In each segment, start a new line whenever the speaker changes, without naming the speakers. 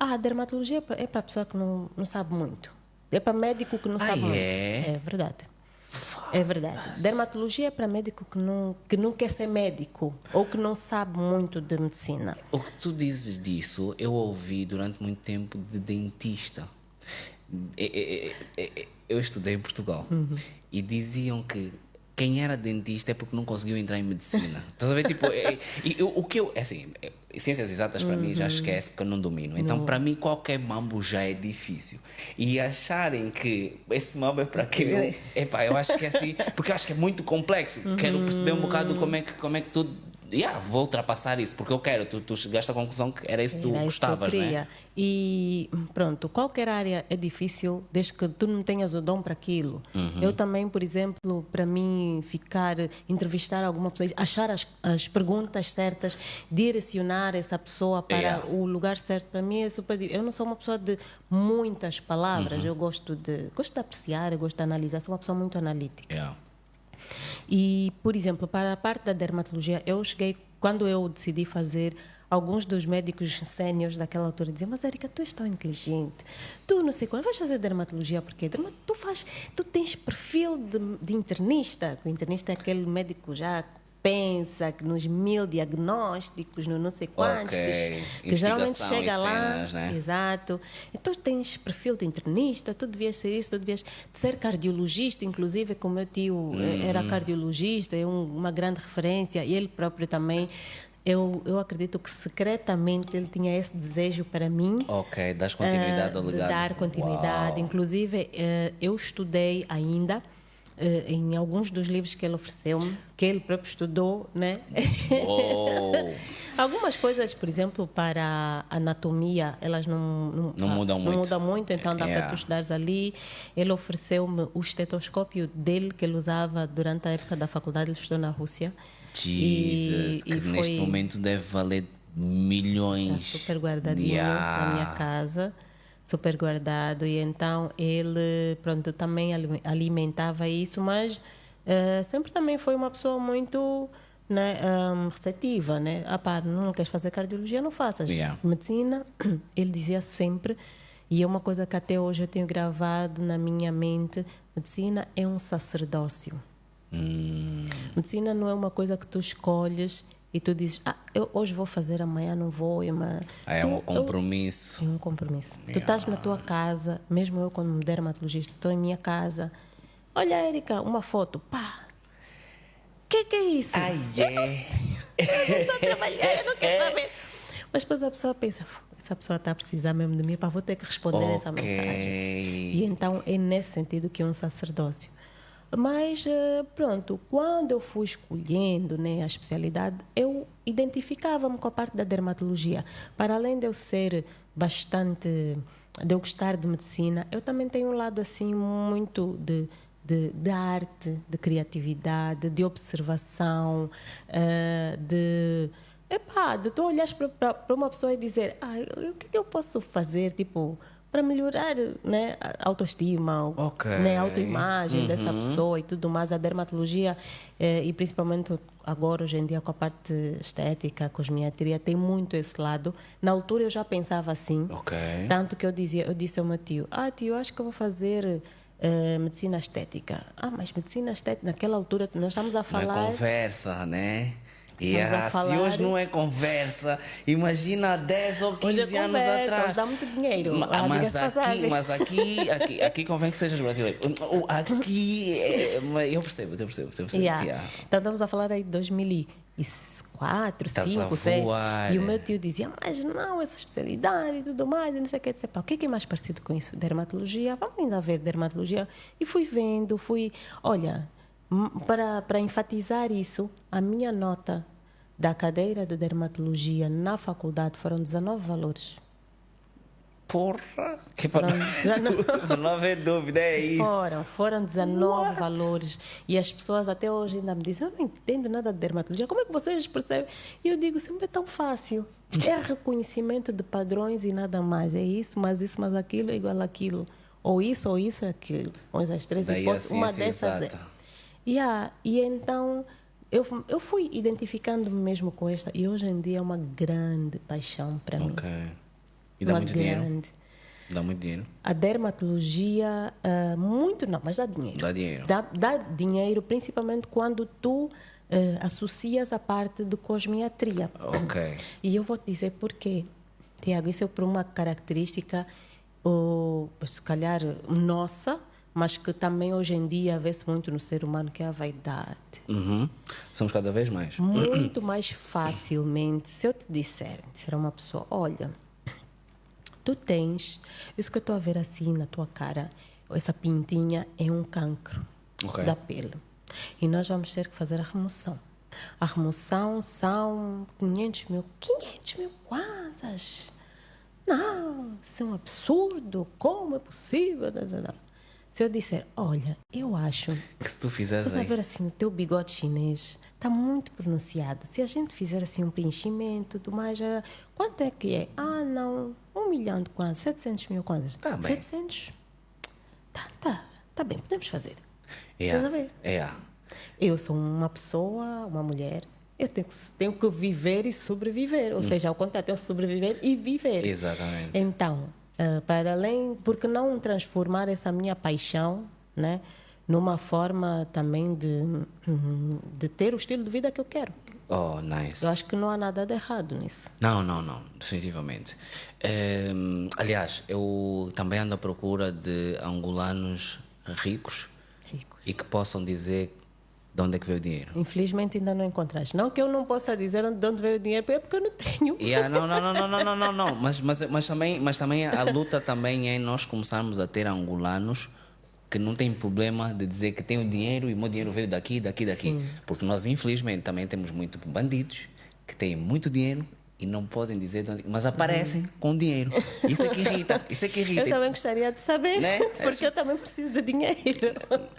a dermatologia é para pessoa que não sabe muito. É para médico que não sabe muito. É verdade. É verdade. Dermatologia é para médico que não quer ser médico ou que não sabe muito de medicina.
O que tu dizes disso, eu ouvi durante muito tempo de dentista. Eu estudei em Portugal e diziam que quem era dentista é porque não conseguiu entrar em medicina. Estás a ver? Tipo, o que eu. Assim, ciências exatas para mim já esquece porque eu não domino. Então, para mim, qualquer mambo já é difícil. E acharem que esse mambo é para aquele. Epá, eu acho que é assim. Porque eu acho que é muito complexo. Quero perceber um bocado como é que tu. Vou ultrapassar isso, porque eu quero. Tu chegaste à conclusão que era isso que tu gostavas, não é?
E pronto, qualquer área é difícil desde que tu não tenhas o dom para aquilo. Eu também, por exemplo, para mim, entrevistar alguma pessoa, achar as perguntas certas, direcionar essa pessoa para o lugar certo, para mim é super difícil. Eu não sou uma pessoa de muitas palavras, eu gosto de apreciar, eu gosto de analisar, sou uma pessoa muito analítica. E, por exemplo, para a parte da dermatologia, quando eu decidi fazer, alguns dos médicos séniores daquela altura diziam: mas Érica, tu és tão inteligente, tu não sei quando vais fazer dermatologia, porque tu tens perfil de internista, que o internista é aquele médico já pensa que nos 1000 diagnósticos, no não sei quantos, que geralmente chega lá,
cenas, né?
Exato. Então tens perfil de internista, tu devias ser isso, tu devias ser cardiologista, inclusive, como meu tio era cardiologista, é uma grande referência, e ele próprio também. Eu acredito que secretamente ele tinha esse desejo para mim.
Das continuidade ao
de
legado.
dar continuidade.
Uau.
Inclusive, eu estudei ainda em alguns dos livros que ele ofereceu-me, que ele próprio estudou, né? Algumas coisas, por exemplo, para a anatomia, elas não
mudam muito.
Não mudam muito, então dá para tu estudares ali. Ele ofereceu-me o estetoscópio dele, que ele usava durante a época da faculdade, ele estudou na Rússia.
Jesus, que neste momento deve valer milhões.
Está super guardadinho na minha casa, super guardado. E então ele, pronto, também alimentava isso, mas sempre também foi uma pessoa muito, né, receptiva, né? Não queres fazer cardiologia, não faças. Medicina, ele dizia sempre, e é uma coisa que até hoje eu tenho gravado na minha mente: medicina é um sacerdócio. Medicina não é uma coisa que tu escolhes e tu dizes: eu hoje vou fazer, amanhã não vou.
É um compromisso.
É um compromisso. Tu estás na tua casa, mesmo eu como dermatologista, estou em minha casa. Olha, Érica, uma foto. Pá! Que é isso? Eu não sei. Eu não estou a trabalhar, eu não quero saber. Mas depois a pessoa pensa: essa pessoa está a precisar mesmo de mim, vou ter que responder essa mensagem. E então é nesse sentido que é um sacerdócio. Mas, pronto, quando eu fui escolhendo, né, a especialidade, eu identificava-me com a parte da dermatologia. Para além de eu ser de eu gostar de medicina, eu também tenho um lado assim muito de arte, de criatividade, de observação, de tu olhares para uma pessoa e dizer: o que eu posso fazer, tipo, para melhorar, né, a autoestima, né, a autoimagem dessa pessoa e tudo mais. A dermatologia, e principalmente agora, hoje em dia, com a parte estética, cosmetria, tem muito esse lado. Na altura eu já pensava assim, tanto que eu disse ao meu tio: tio, acho que eu vou fazer medicina estética. Mas medicina estética, naquela altura nós estamos a falar...
Não é conversa, né? Se hoje não é conversa, imagina há 10 ou 15 anos atrás.
Hoje dá muito dinheiro.
Mas aqui convém que sejas brasileiro. Aqui, eu percebo.
Então estamos a falar aí de 2004, 2005, 2006. E o meu tio dizia: mas não, essa especialidade e tudo mais, e não sei o que. Eu disse: o que é mais parecido com isso? Dermatologia? Vamos ainda ver dermatologia. E fui vendo, olha... Para enfatizar isso, a minha nota da cadeira de dermatologia na faculdade foram 19 valores.
Porra! Para não haver dúvida, é isso.
Foram 19 valores. E as pessoas até hoje ainda me dizem: eu não entendo nada de dermatologia, como é que vocês percebem? E eu digo: sempre é tão fácil. É reconhecimento de padrões e nada mais. É isso, mas aquilo é igual àquilo. Ou isso é aquilo. Ou as três hipóteses, uma dessas é. E então eu fui identificando-me mesmo com esta, e hoje em dia é uma grande paixão para mim.
E dá
uma
muito dinheiro?
grande.
Dá muito dinheiro?
A dermatologia, muito não, mas dá dinheiro.
Dá dinheiro.
Dá dinheiro, principalmente quando tu associas a parte de cosmiatria.
Ok.
E eu vou te dizer porquê. Tiago, isso é por uma característica, ou, se calhar, nossa, mas que também hoje em dia vê-se muito no ser humano, que é a vaidade.
Uhum. Somos cada vez mais.
Muito mais facilmente, se eu te disser a uma pessoa, olha, tu tens, isso que eu estou a ver assim na tua cara, essa pintinha é um cancro
Ok.
da pele. E nós vamos ter que fazer a remoção. A remoção são 500 mil kwanzas. Não, isso é um absurdo. Como é possível? Se eu disser, olha, eu acho...
Que se tu fizeres
Estás a
aí...
ver assim, o teu bigode chinês está muito pronunciado. Se a gente fizer assim um preenchimento e tudo mais, quanto é que é? Ah, não, 1 milhão de kwanzas, 700 mil kwanzas.
Tá bem.
700? Tá bem, podemos fazer.
Yeah.
Estás a ver?
Yeah.
Eu sou uma pessoa, uma mulher, eu tenho que viver e sobreviver. Ou seja, ao contrário, tenho que sobreviver e viver.
Exatamente.
Então, para além, por que não transformar essa minha paixão, né, numa forma também de ter o estilo de vida que eu quero?
Oh, nice.
Eu acho que não há nada de errado nisso.
Não, definitivamente. Aliás, eu também ando à procura de angolanos ricos e que possam dizer de onde é que veio o dinheiro.
Infelizmente ainda não encontraste. Não que eu não possa dizer de onde veio o dinheiro, porque eu não tenho.
Yeah, não. Mas também a luta também é nós começarmos a ter angolanos que não têm problema de dizer que tem o dinheiro e o meu dinheiro veio daqui.
Sim.
Porque nós, infelizmente, também temos muito bandidos que têm muito dinheiro e não podem dizer de onde, mas aparecem com dinheiro. Isso é que irrita.
Eu também gostaria de saber,
Né?
porque eu também preciso de dinheiro.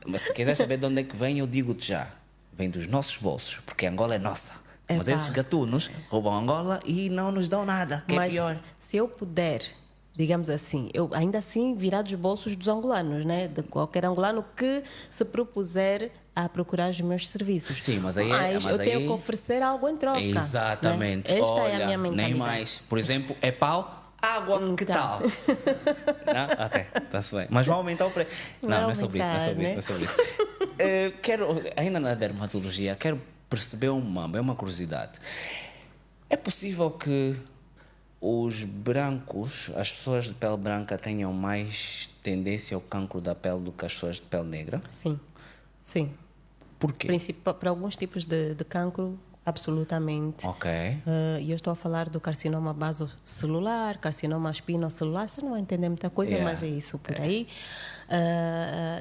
Mas se quiser saber de onde é que vem, eu digo-te já. Vem dos nossos bolsos, porque Angola é nossa. Mas
Epá.
esses gatunos roubam Angola e não nos dão nada, que
Mas
é pior.
se eu puder, digamos assim, eu ainda assim virar dos bolsos dos angolanos, né? De qualquer angolano que se propuser a procurar os meus serviços.
Sim, mas aí
mas eu tenho
aí...
que oferecer algo em troca.
Exatamente.
Né? Esta
Olha,
é a minha mentalidade.
nem mais. Por exemplo, é pau, água, que tal? Não? Ok, está-se bem. Mas vai aumentar o preço. Não é sobre isso, não é sobre isso. Quero, ainda na dermatologia, quero perceber uma curiosidade. É possível que os brancos, as pessoas de pele branca, tenham mais tendência ao cancro da pele do que as pessoas de pele negra?
Sim.
Por quê?
Para alguns tipos de cancro, absolutamente.
Ok.
E eu estou a falar do carcinoma basocelular, carcinoma espinocelular. Você não vai entender muita coisa, mas é isso por aí.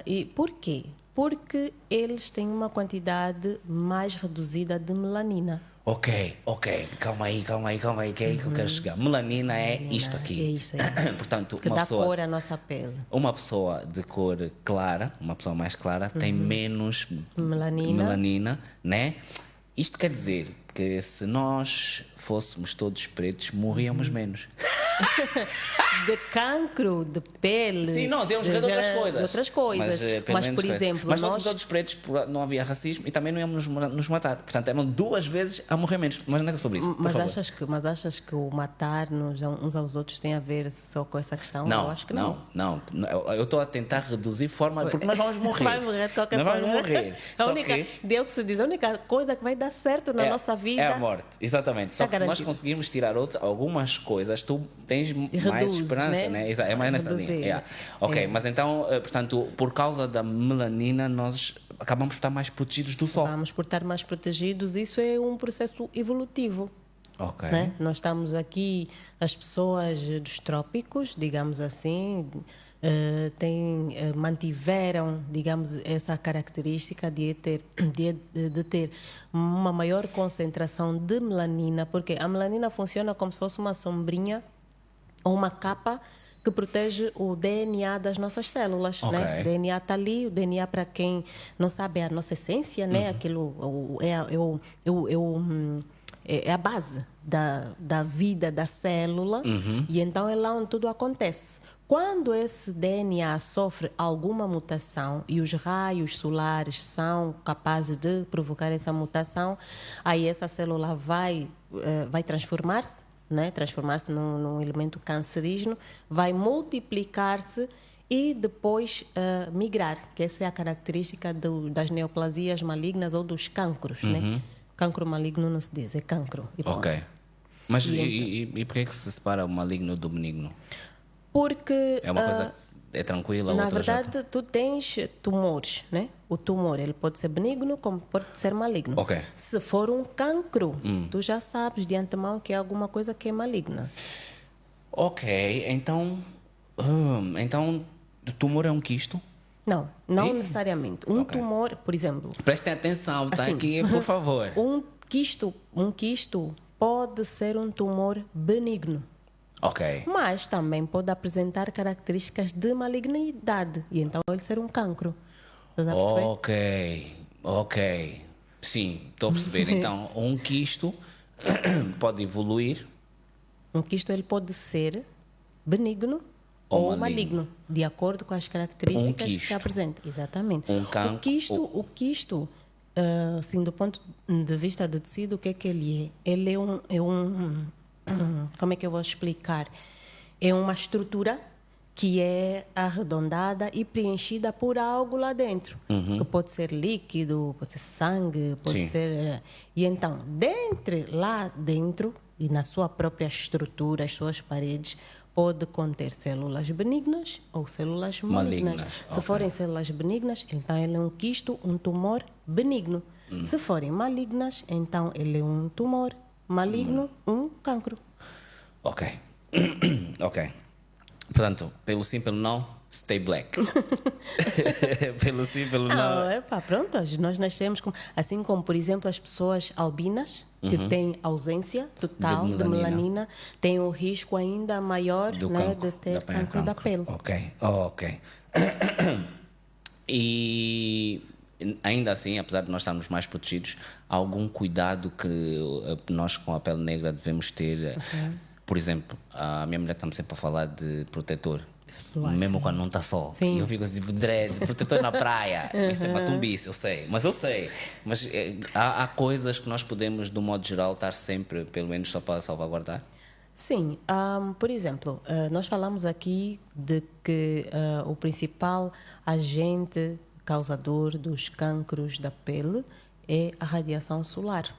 E por quê? Porque eles têm uma quantidade mais reduzida de melanina.
Ok. Calma aí, que é aí que eu quero chegar. Melanina é isto aqui.
É isso aí.
Portanto,
Que dá cor à nossa pele.
Uma pessoa de cor clara, uma pessoa mais clara, tem menos melanina, né? Isto quer dizer que se nós fôssemos todos pretos, morríamos menos.
De cancro, de pele.
Sim, não, temos que ver de outras coisas.
Mas por exemplo,
mas se fôssemos todos pretos, não havia racismo e também não íamos nos matar. Portanto, eram 2 vezes a morrer menos. Mas não é sobre isso.
Mas achas que o matar-nos uns aos outros tem a ver só com essa questão?
Não,
eu acho que não.
Eu estou a tentar reduzir forma, porque nós vamos morrer.
Vai morrer de qualquer forma.
Vamos morrer.
Deu que se diz, a única coisa que vai dar certo na nossa vida
é a morte, exatamente. Só que se nós conseguirmos tirar algumas coisas, tu tens mais esperança, né? É mais nessa linha. Ok, mas então, portanto, por causa da melanina, nós acabamos por estar mais protegidos do sol.
Vamos por estar mais protegidos, isso é um processo evolutivo.
Ok.
Né? Nós estamos aqui, as pessoas dos trópicos, digamos assim, mantiveram, digamos, essa característica de ter uma maior concentração de melanina, porque a melanina funciona como se fosse uma sombrinha ou uma capa que protege o DNA das nossas células,
okay.
Né? O DNA está ali, o DNA, para quem não sabe, é a nossa essência, né? Aquilo é a base da vida da célula, e então é lá onde tudo acontece. Quando esse DNA sofre alguma mutação e os raios solares são capazes de provocar essa mutação, aí essa célula vai transformar-se né, transformar-se num elemento cancerígeno, vai multiplicar-se e depois migrar, que essa é a característica das neoplasias malignas ou dos cancros, né? Cancro maligno não se diz, é cancro.
Ok. Mas e por que é que se separa o maligno do benigno?
Porque
É uma coisa é tranquila,
na
outra já...
verdade tu tens tumores, né? O tumor ele pode ser benigno como pode ser maligno.
Ok.
Se for um cancro, tu já sabes de antemão que é alguma coisa que é maligna.
Ok, então o tumor é um quisto?
Não necessariamente. Um
Ok.
tumor, por exemplo,
Prestem atenção, tá
assim,
aqui, por favor.
um quisto pode ser um tumor benigno,
Ok.
mas também pode apresentar características de malignidade e então ele ser um cancro. Estás a perceber?
Ok. Sim, estou a perceber. Então, um quisto pode evoluir.
Um quisto ele pode ser benigno ou maligno, de acordo com as características
quisto.
que apresenta. Exatamente.
Um cancro.
O quisto, assim, do ponto de vista de tecido, o que é que ele é? Ele é um como é que eu vou explicar? É uma estrutura que é arredondada e preenchida por algo lá dentro, que pode ser líquido, pode ser sangue, pode
Sim.
ser... E então, lá dentro, e na sua própria estrutura, as suas paredes, pode conter células benignas ou células malignas.
Malignas,
Se
ok.
forem células benignas, então ele é um quisto, um tumor benigno. Se forem malignas, então ele é um tumor maligno, um cancro.
Ok. Ok. Portanto, pelo sim, pelo não, stay black. Pelo sim, pelo não.
Pronto, nós nascemos assim como, por exemplo, as pessoas albinas, que têm ausência total de melanina, têm o risco ainda maior,
Do
né,
cancro,
de ter
da
cancro da pele.
Ok. E ainda assim, apesar de nós estarmos mais protegidos, há algum cuidado que nós com a pele negra devemos ter? Por exemplo, a minha mulher está-me sempre a falar de protetor.
Solar,
Mesmo
sim.
quando não está sol.
Sim.
E eu fico assim, dread, protetor na praia. Isso é matumbice, eu sei. Mas há coisas que nós podemos, do modo geral, estar sempre, pelo menos só para salvaguardar?
Sim, por exemplo, nós falamos aqui de que o principal agente causador dos cancros da pele é a radiação solar.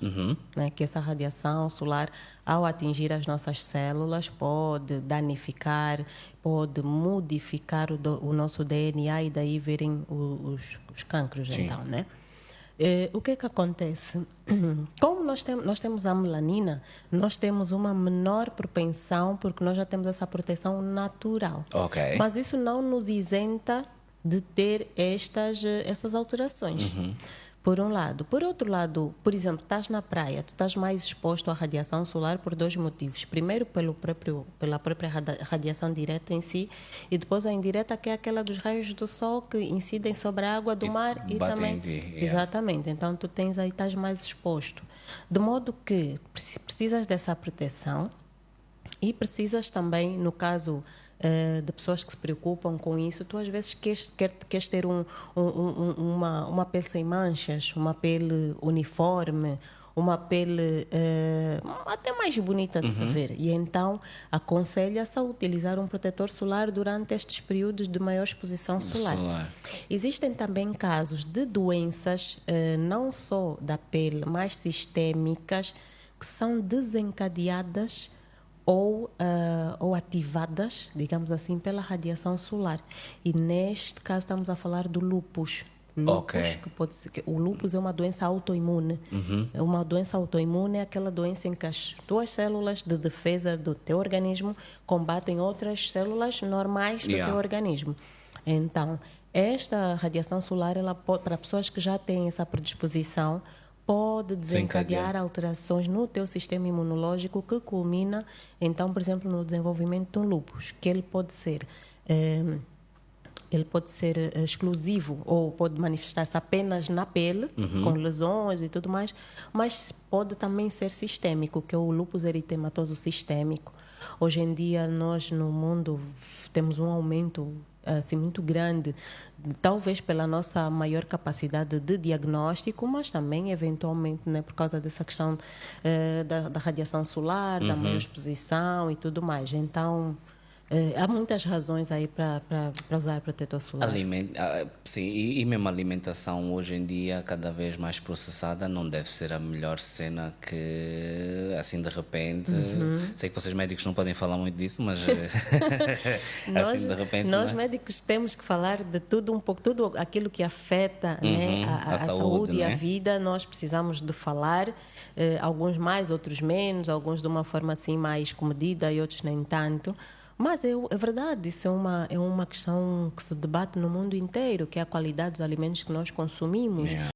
Né? Que essa radiação solar, ao atingir as nossas células, pode danificar, pode modificar o nosso DNA e daí verem os cancros,
Sim.
então, né? O que é que acontece? Como nós temos a melanina, nós temos uma menor propensão, porque nós já temos essa proteção natural.
Ok.
Mas isso não nos isenta de ter essas alterações. Por um lado. Por outro lado, por exemplo, estás na praia, tu estás mais exposto à radiação solar por dois motivos. Primeiro, pela própria radiação direta em si, e depois a indireta, que é aquela dos raios do sol que incidem sobre a água do mar e
batem
também...
em ti, yeah.
Exatamente. Então, tu estás mais exposto. De modo que precisas dessa proteção e precisas também, no caso... de pessoas que se preocupam com isso, tu às vezes queres ter uma pele sem manchas, uma pele uniforme, uma pele até mais bonita de se ver. E então aconselha-se a utilizar um protetor solar durante estes períodos de maior exposição solar. Existem também casos de doenças, não só da pele, mas sistêmicas, que são desencadeadas ou ativadas, digamos assim, pela radiação solar. E neste caso estamos a falar do lúpus. O lúpus é uma doença autoimune. Uma doença autoimune é aquela doença em que as tuas células de defesa do teu organismo combatem outras células normais do teu organismo. Então, esta radiação solar, ela pode, para pessoas que já têm essa predisposição, pode desencadear alterações no teu sistema imunológico que culmina, então, por exemplo, no desenvolvimento de um lúpus, que ele pode ser exclusivo ou pode manifestar-se apenas na pele, com lesões e tudo mais, mas pode também ser sistêmico, que é o lúpus eritematoso sistêmico. Hoje em dia, nós no mundo temos um aumento assim, muito grande, talvez pela nossa maior capacidade de diagnóstico, mas também, eventualmente, né, por causa dessa questão da radiação solar, da maior exposição e tudo mais. Então, há muitas razões aí para usar protetor solar.
Sim, e mesmo a alimentação hoje em dia, cada vez mais processada, não deve ser a melhor cena que, assim, de repente... Sei que vocês médicos não podem falar muito disso, mas assim, de repente...
Nós médicos temos que falar de tudo um pouco, tudo aquilo que afeta, né, a saúde, e a vida, nós precisamos de falar, alguns mais, outros menos, alguns de uma forma assim mais comedida e outros nem tanto. Mas é verdade, isso é uma questão que se debate no mundo inteiro, que é a qualidade dos alimentos que nós consumimos.